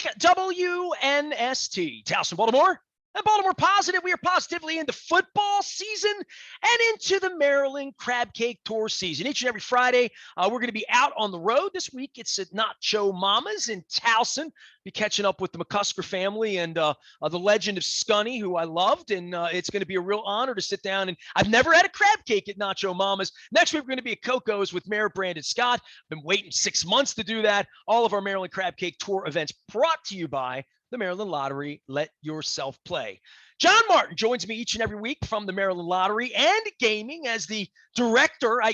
back. WNST, Towson, Baltimore. And Baltimore Positive, we are positively into football season and into the Maryland Crab Cake Tour season. Each and every Friday, we're going to be out on the road. This week, it's at Nacho Mama's in Towson. Be catching up with the McCusker family and the legend of Scunny, who I loved. And it's going to be a real honor to sit down. And I've never had a crab cake at Nacho Mama's. Next week, we're going to be at Coco's with Mayor Brandon Scott. Been waiting 6 months to do that. All of our Maryland Crab Cake Tour events brought to you by the Maryland Lottery. Let yourself play. John Martin joins me each and every week from the Maryland Lottery and Gaming as the director. I'm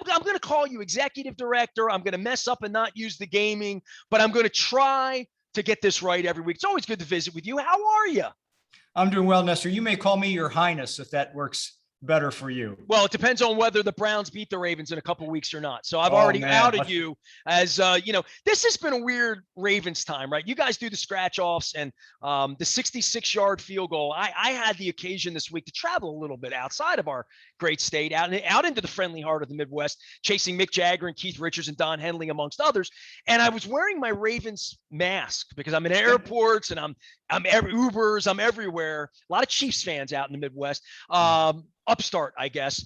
going to call you executive director. I'm going to mess up and not use the gaming, but I'm going to try to get this right every week. It's always good to visit with you. How are you? I'm doing well, Nestor. You may call me Your Highness if that works better for you. Well, it depends on whether the Browns beat the Ravens in a couple of weeks or not. So I've already outed you as, this has been a weird Ravens time, right? You guys do the scratch offs and the 66-yard field goal. I had the occasion this week to travel a little bit outside of our great state, out into the friendly heart of the Midwest, chasing Mick Jagger and Keith Richards and Don Henley, amongst others. And I was wearing my Ravens mask because I'm in airports and I'm Ubers, I'm everywhere. A lot of Chiefs fans out in the Midwest. Upstart, I guess.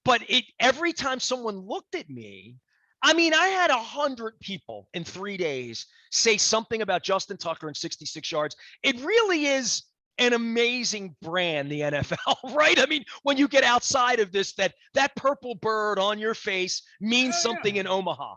But every time someone looked at me, I mean, I had 100 people in 3 days say something about Justin Tucker and 66 yards. It really is an amazing brand, the NFL, right? I mean, when you get outside of this, that purple bird on your face means something in Omaha.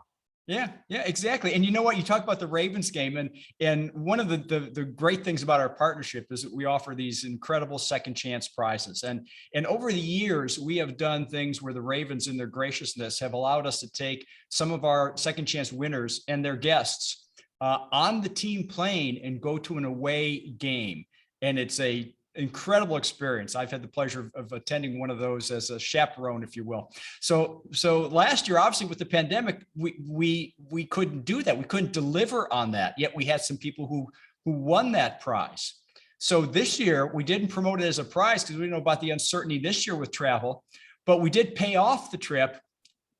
Yeah, exactly. And you know what? You talk about the Ravens game, and one of the great things about our partnership is that we offer these incredible second chance prizes. And over the years, we have done things where the Ravens, in their graciousness, have allowed us to take some of our second chance winners and their guests on the team plane and go to an away game. And it's a incredible experience. I've had the pleasure of attending one of those as a chaperone, if you will. So last year, obviously with the pandemic, we couldn't do that. We couldn't deliver on that. Yet we had some people who won that prize. So this year we didn't promote it as a prize because we didn't know about the uncertainty this year with travel, but we did pay off the trip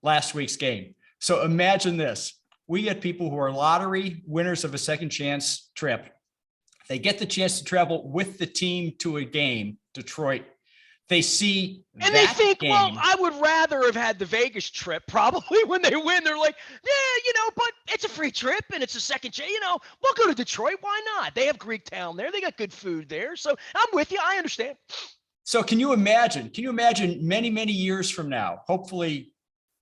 last week's game. So imagine this. We get people who are lottery winners of a second chance trip. They get the chance to travel with the team to a game, Detroit. They see and they think, game. Well, I would rather have had the Vegas trip. Probably when they win, they're like, yeah, but it's a free trip and it's a second chance. We'll go to Detroit. Why not? They have Greek Town there. They got good food there. So I'm with you. I understand. So can you imagine many, many years from now, hopefully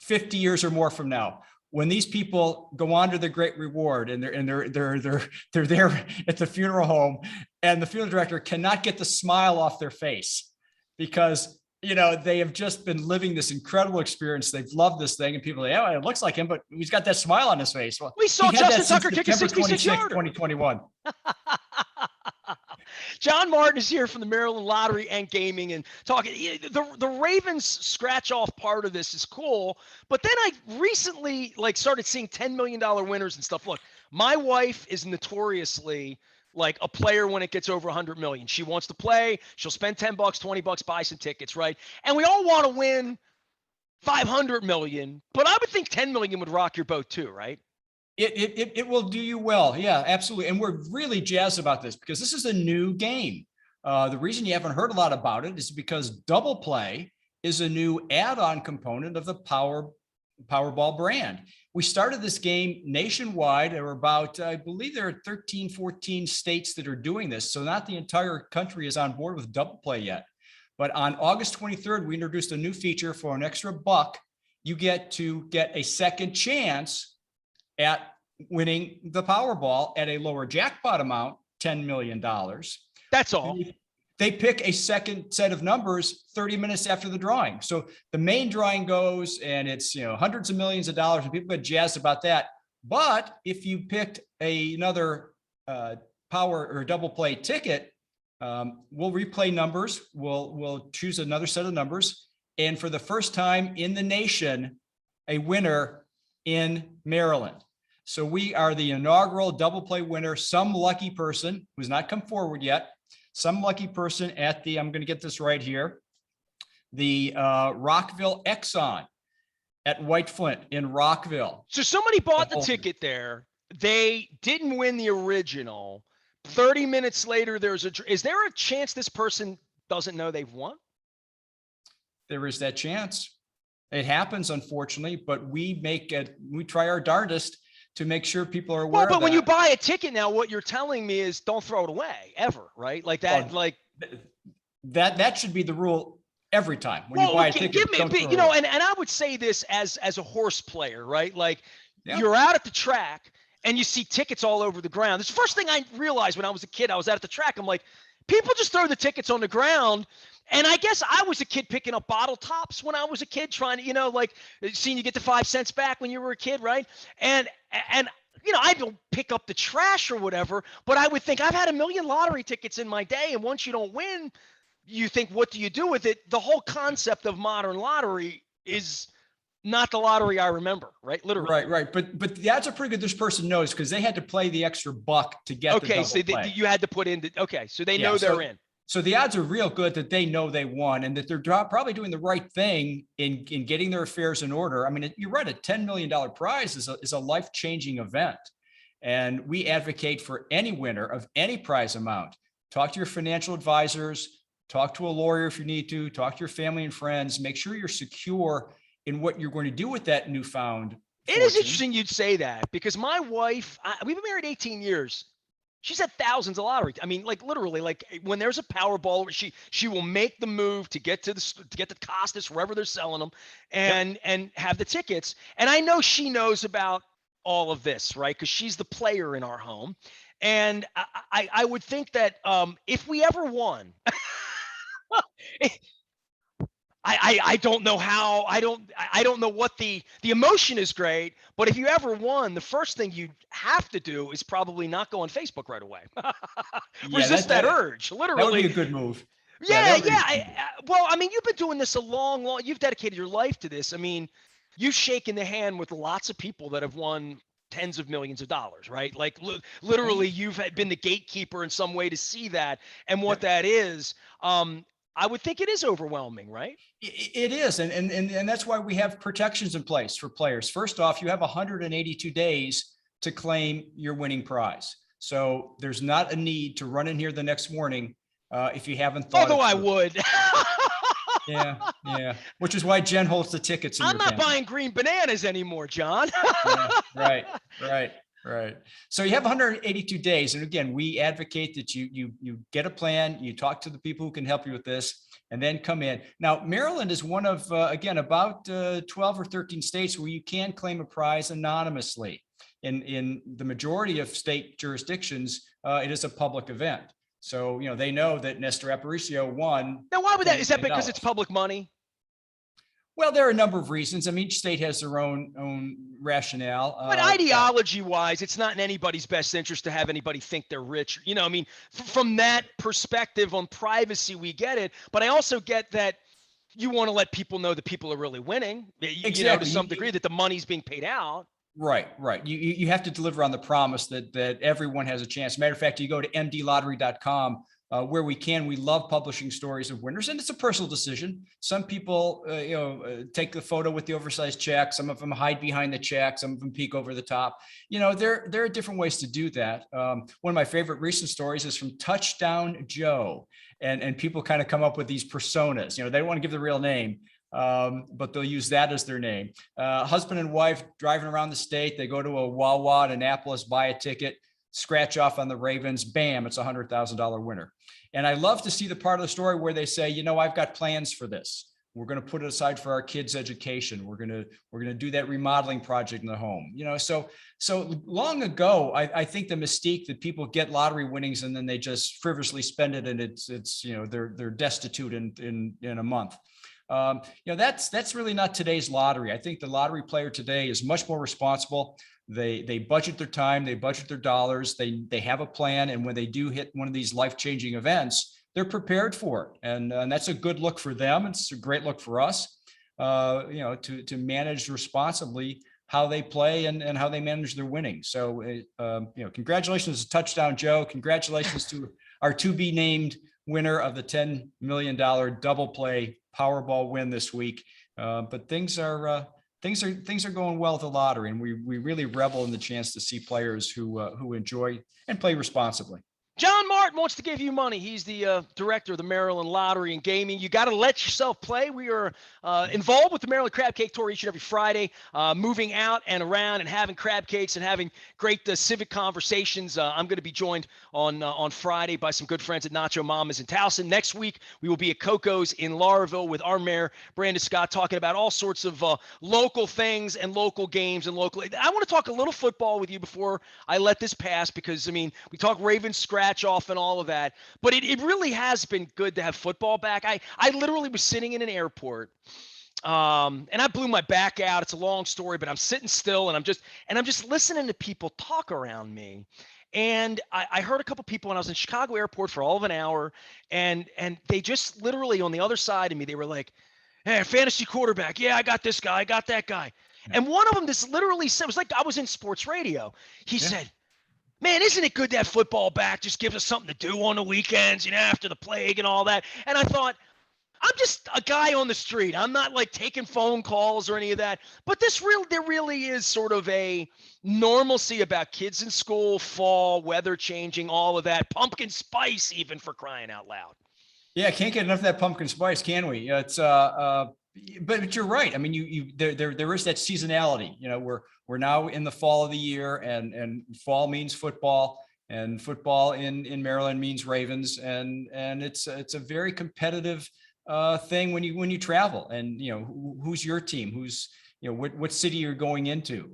50 years or more from now, when these people go on to the great reward and they're there at the funeral home and the funeral director cannot get the smile off their face because, they have just been living this incredible experience. They've loved this thing and people say, oh, it looks like him, but he's got that smile on his face. Well, we saw Justin Tucker kick a 66-yarder. 2021. John Martin is here from the Maryland Lottery and Gaming and talking. The Ravens scratch off part of this is cool, but then I recently started seeing $10 million winners and stuff. Look, my wife is notoriously like a player when it gets over 100 million. She wants to play. She'll spend $10, $20, buy some tickets, right? And we all want to win 500 million, but I would think 10 million would rock your boat too, right? It will do you well. Yeah, absolutely. And we're really jazzed about this because this is a new game. The reason you haven't heard a lot about it is because Double Play is a new add-on component of the Powerball brand. We started this game nationwide. There were about, I believe there are 13, 14 states that are doing this. So not the entire country is on board with Double Play yet. But on August 23rd, we introduced a new feature for an extra $1. You get to get a second chance at winning the Powerball at a lower jackpot amount, $10 million. That's all. They pick a second set of numbers 30 minutes after the drawing. So the main drawing goes and it's, hundreds of millions of dollars and people get jazzed about that. But if you picked another Power or Double Play ticket, we'll replay numbers. We'll choose another set of numbers. And for the first time in the nation, a winner in Maryland. So we are the inaugural Double Play winner. Some lucky person who's not come forward yet, some lucky person at the, I'm going to get this right here, the Rockville Exxon at White Flint in Rockville. So somebody bought the ticket there they didn't win the original. 30 minutes later, is there a chance this person doesn't know they've won? There is that chance. It happens, unfortunately, but we try our darndest to make sure people are aware of that. Well, but when you buy a ticket now, what you're telling me is don't throw it away ever, right? Like that, that should be the rule every time when you buy a ticket. And I would say this as a horse player, right? Like you're out at the track and you see tickets all over the ground. This is the first thing I realized when I was a kid. I was out at the track. I'm like, people just throw the tickets on the ground. And I guess I was a kid picking up bottle tops when I was a kid, trying to, like seeing you get the 5 cents back when you were a kid, right? And I don't pick up the trash or whatever, but I would think I've had a million lottery tickets in my day, and once you don't win, you think, what do you do with it? The whole concept of modern lottery is not the lottery I remember, right? Literally. Right. But the odds are pretty good this person knows because they had to play the extra buck to get the double play. You had to put in so they know they're in. So the odds are real good that they know they won and that they're probably doing the right thing in getting their affairs in order. I mean, you're right, a $10 million prize is a life-changing event. And we advocate for any winner of any prize amount. Talk to your financial advisors, talk to a lawyer if you need to, talk to your family and friends, make sure you're secure in what you're going to do with that newfound fortune. It is interesting you'd say that because my wife, we've been married 18 years. She's had thousands of lottery. I mean, like literally, like when there's a Powerball, she will make the move to get to the Costas, wherever they're selling them, and have the tickets. And I know she knows about all of this, right? Because she's the player in our home. And I would think that if we ever won, I don't know how. I don't know what the emotion is great, but if you ever won, the first thing you have to do is probably not go on Facebook right away. Resist that urge. Literally, that would be a good move. Yeah. Well, I mean, you've been doing this a long. You've dedicated your life to this. I mean, you've shaken the hand with lots of people that have won tens of millions of dollars, right? Like literally, you've been the gatekeeper in some way to see that and what that is. I would think it is overwhelming, right? It is. And that's why we have protections in place for players. First off, you have 182 days to claim your winning prize. So there's not a need to run in here the next morning if you haven't thought. Although I would. Yeah. Which is why Jen holds the tickets. I'm not buying green bananas anymore, John. Right. So you have 182 days. And again, we advocate that you get a plan, you talk to the people who can help you with this, and then come in. Now, Maryland is one of, again, about 12 or 13 states where you can claim a prize anonymously. In the majority of state jurisdictions, it is a public event. So, they know that Nestor Aparicio won. Now, why would that? Is that because it's public money? Well, there are a number of reasons. I mean, each state has their own rationale. But ideology-wise, it's not in anybody's best interest to have anybody think they're rich. I mean, from that perspective on privacy, we get it. But I also get that you want to let people know that people are really winning, to some degree, that the money's being paid out. Right. You have to deliver on the promise that everyone has a chance. Matter of fact, you go to mdlottery.com. Where we love publishing stories of winners, and it's a personal decision. Some people, take the photo with the oversized check. Some of them hide behind the check. Some of them peek over the top. There are different ways to do that. One of my favorite recent stories is from Touchdown Joe, and people kind of come up with these personas. They don't want to give the real name, but they'll use that as their name. Husband and wife driving around the state. They go to a Wawa in Annapolis, buy a ticket, scratch off on the Ravens, bam, it's a $100,000 winner. And I love to see the part of the story where they say, I've got plans for this. We're going to put it aside for our kids' education. We're going to do that remodeling project in the home. So long ago, I think the mystique that people get lottery winnings and then they just frivolously spend it, and it's they're destitute in a month. That's really not today's lottery. I think the lottery player today is much more responsible. They budget their time, they budget their dollars, they have a plan, and when they do hit one of these life-changing events, they're prepared for it, and that's a good look for them. It's a great look for us, to manage responsibly how they play and how they manage their winning. So, congratulations to Touchdown Joe. Congratulations to our to-be named winner of the $10 million double play Powerball win this week. But things are things are going well at the lottery, and we really revel in the chance to see players who enjoy and play responsibly. John Martin wants to give you money. He's the director of the Maryland Lottery and Gaming. You got to let yourself play. We are involved with the Maryland Crab Cake Tour each and every Friday, moving out and around and having crab cakes and having great civic conversations. I'm going to be joined on Friday by some good friends at Nacho Mamas in Towson. Next week, we will be at Coco's in Lauraville with our mayor, Brandon Scott, talking about all sorts of local things and local games and local. I want to talk a little football with you before I let this pass because, I mean, we talk Ravens scratch off and all of that, but it really has been good to have football back. I literally was sitting in an airport and I blew my back out. It's a long story, but I'm sitting still and I'm just listening to people talk around me. And I heard a couple people when I was in Chicago airport for all of an hour, and they just literally on the other side of me, they were like, "Hey, fantasy quarterback. Yeah, I got this guy. I got that guy." Yeah. And one of them just literally said, it was like I was in sports radio. He said, "Man, isn't it good to have football back? Just gives us something to do on the weekends, after the plague and all that." And I thought, I'm just a guy on the street. I'm not like taking phone calls or any of that. But there really is sort of a normalcy about kids in school, fall, weather changing, all of that. Pumpkin spice, even, for crying out loud. Yeah, can't get enough of that pumpkin spice, can we? It's but you're right. I mean, there is that seasonality. We're now in the fall of the year, and fall means football, and football in Maryland means Ravens, and it's a very competitive thing when you travel, and who's your team, who's what city you're going into,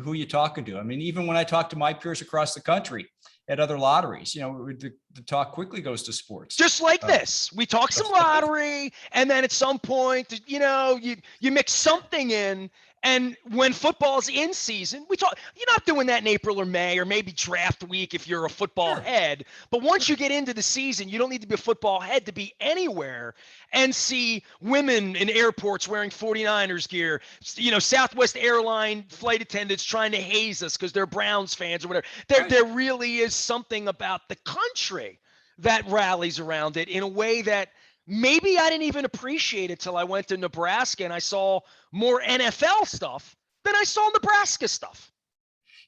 who you talking to. I mean, even when I talk to my peers across the country at other lotteries, the talk quickly goes to sports. Just like this, we talk some lottery, and then at some point, you mix something in. And when football's in season, we talk. You're not doing that in April or May, or maybe draft week if you're a football head. But once you get into the season, you don't need to be a football head to be anywhere and see women in airports wearing 49ers gear. Southwest airline flight attendants trying to haze us because they're Browns fans or whatever. There really is something about the country that rallies around it in a way that maybe I didn't even appreciate it till I went to Nebraska and I saw more NFL stuff than I saw Nebraska stuff.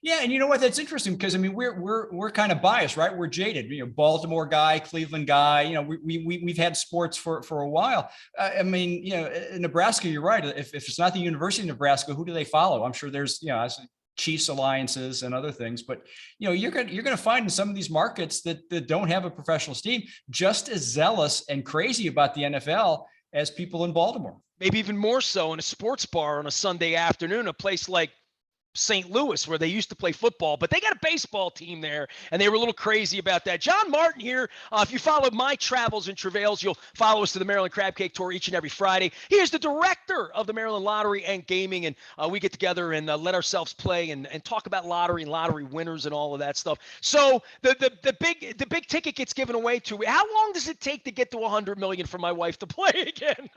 Yeah, and you know what? That's interesting because I mean we're kind of biased, right? We're jaded. Baltimore guy, Cleveland guy. We've had sports for a while. I mean, Nebraska. You're right. If it's not the University of Nebraska, who do they follow? I'm sure there's Chiefs alliances and other things, but you're going to find in some of these markets that don't have a professional team just as zealous and crazy about the NFL as people in Baltimore. Maybe even more so in a sports bar on a Sunday afternoon, a place like St. Louis, where they used to play football, but they got a baseball team there, and they were a little crazy about that. John Martin here. If you followed my travels and travails, you'll follow us to the Maryland Crab Cake Tour each and every Friday. He is the director of the Maryland Lottery and Gaming, and we get together and let ourselves play and talk about lottery and lottery winners and all of that stuff. So the big ticket gets given away to. How long does it take to get to 100 million for my wife to play again?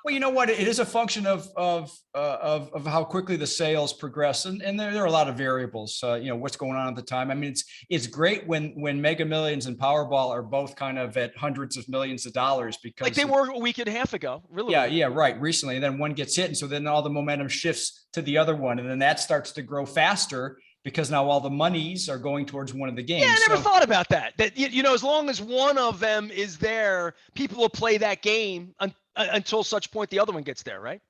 Well, you know what? It is a function of how quickly the sales progress. And there are a lot of variables, what's going on at the time. I mean, it's great when Mega Millions and Powerball are both kind of at hundreds of millions of dollars, because like they were a week and a half ago, really. Yeah, right. Recently, and then one gets hit. And so then all the momentum shifts to the other one. And then that starts to grow faster because now all the monies are going towards one of the games. Yeah, I never thought about that. That, as long as one of them is there, people will play that game until such point the other one gets there, right?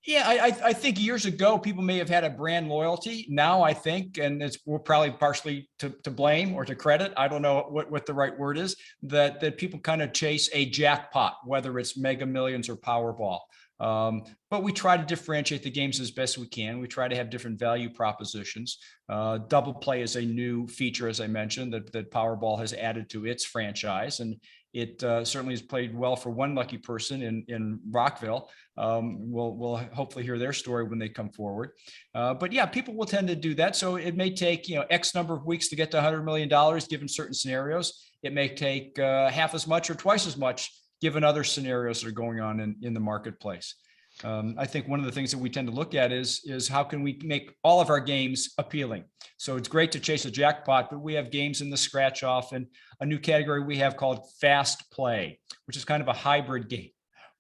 Yeah, I think years ago, people may have had a brand loyalty. Now I think, and we're probably partially to blame or to credit, I don't know what the right word is, that people kind of chase a jackpot, whether it's Mega Millions or Powerball. But we try to differentiate the games as best we can. We try to have different value propositions. Double play is a new feature, as I mentioned, that Powerball has added to its franchise. And it certainly has played well for one lucky person in Rockville. We'll hopefully hear their story when they come forward. But yeah, people will tend to do that. So it may take X number of weeks to get to $100 million given certain scenarios. It may take half as much or twice as much given other scenarios that are going on in the marketplace. I think one of the things that we tend to look at is how can we make all of our games appealing. So it's great to chase a jackpot, but we have games in the scratch off, and a new category we have called fast play, which is kind of a hybrid game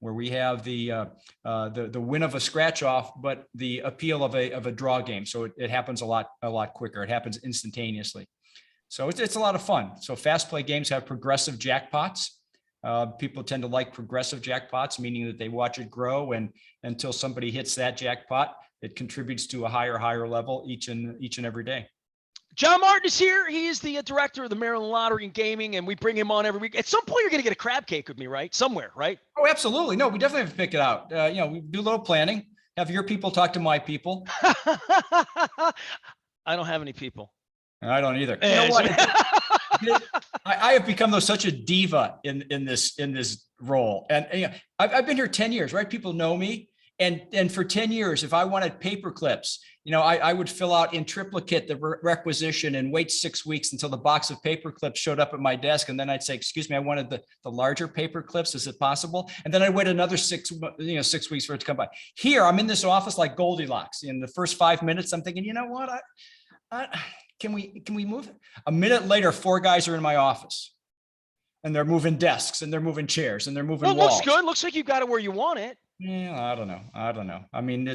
where we have the win of a scratch off, but the appeal of a draw game. So it happens a lot quicker. It happens instantaneously. So it's a lot of fun. So fast play games have progressive jackpots. People tend to like progressive jackpots, meaning that they watch it grow, and until somebody hits that jackpot, it contributes to a higher level each and every day. John Martin is here. He is the director of the Maryland Lottery and Gaming, and we bring him on every week. At some point, you're going to get a crab cake with me, right? Somewhere, right? Oh, absolutely. No, we definitely have to pick it out. We do a little planning. Have your people talk to my people. I don't have any people. I don't either. You know what? I have become such a diva in this role, and I've been here 10 years, right? People know me, and for 10 years, if I wanted paper clips, I would fill out in triplicate the requisition and wait 6 weeks until the box of paper clips showed up at my desk, and then I'd say, "Excuse me, I wanted the larger paper clips. Is it possible?" And then I'd wait another 6 weeks for it to come by. Here, I'm in this office like Goldilocks. In the first 5 minutes, I'm thinking, you know what? Can we move? A minute later, 4 guys are in my office, and they're moving desks, and they're moving chairs, and they're moving walls. Looks good. Looks like you got it where you want it. Yeah, I don't know. I mean,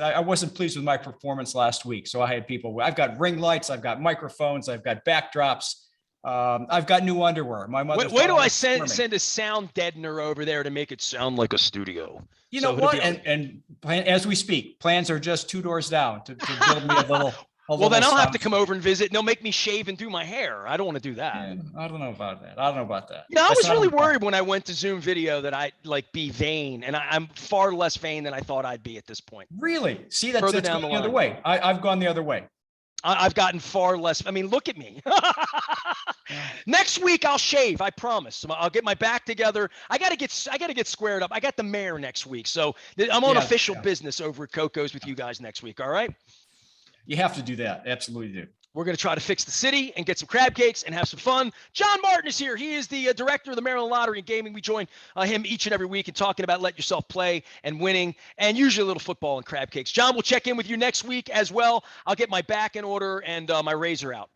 I wasn't pleased with my performance last week. So I had people, I've got ring lights, I've got microphones, I've got backdrops. I've got new underwear. My mother. Wait do I send a sound deadener over there to make it sound like a studio? You know what? And as we speak, plans are just 2 doors down to build me a little. Well, then I'll have to come over and visit, and they'll make me shave and do my hair. I don't want to do that. Yeah, I don't know about that. I was really worried when I went to Zoom video that I'd be vain, and I'm far less vain than I thought I'd be at this point. Really? See, that's going the other way. I've gone the other way. I've gotten far less. I mean, look at me. Next week I'll shave. I promise. I'll get my back together. I gotta get squared up. I got the mayor next week, so I'm on official business over at Coco's with you guys next week. All right. You have to do that. Absolutely do. We're going to try to fix the city and get some crab cakes and have some fun. John Martin is here. He is the director of the Maryland Lottery and Gaming. We join him each and every week in talking about let yourself play and winning, and usually a little football and crab cakes. John, we'll check in with you next week as well. I'll get my back in order and my razor out.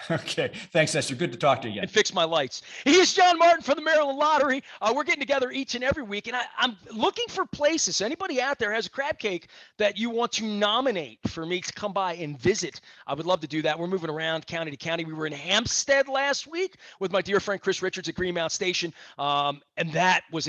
Okay. Thanks, Esther. Good to talk to you again. And fix my lights. He's John Martin from the Maryland Lottery. We're getting together each and every week, and I'm looking for places. Anybody out there has a crab cake that you want to nominate for me to come by and visit? I would love to do that. We're moving around county to county. We were in Hampstead last week with my dear friend Chris Richards at Greenmount Station, and that was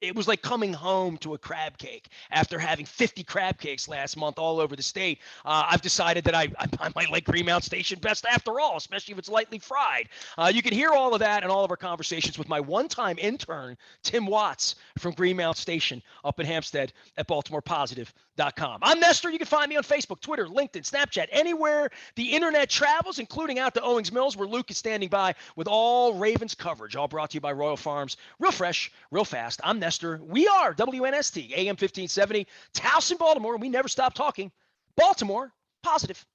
it was like coming home to a crab cake after having 50 crab cakes last month all over the state. I've decided that I might like Greenmount Station best after all, especially if it's lightly fried. You can hear all of that and all of our conversations with my one-time intern, Tim Watts from Greenmount Station up in Hampstead at BaltimorePositive.com. I'm Nestor. You can find me on Facebook, Twitter, LinkedIn, Snapchat, anywhere the internet travels, including out to Owings Mills, where Luke is standing by with all Ravens coverage, all brought to you by Royal Farms. Real fresh, real fast. I'm Nestor. We are WNST, AM 1570, Towson, Baltimore. We never stop talking. Baltimore Positive.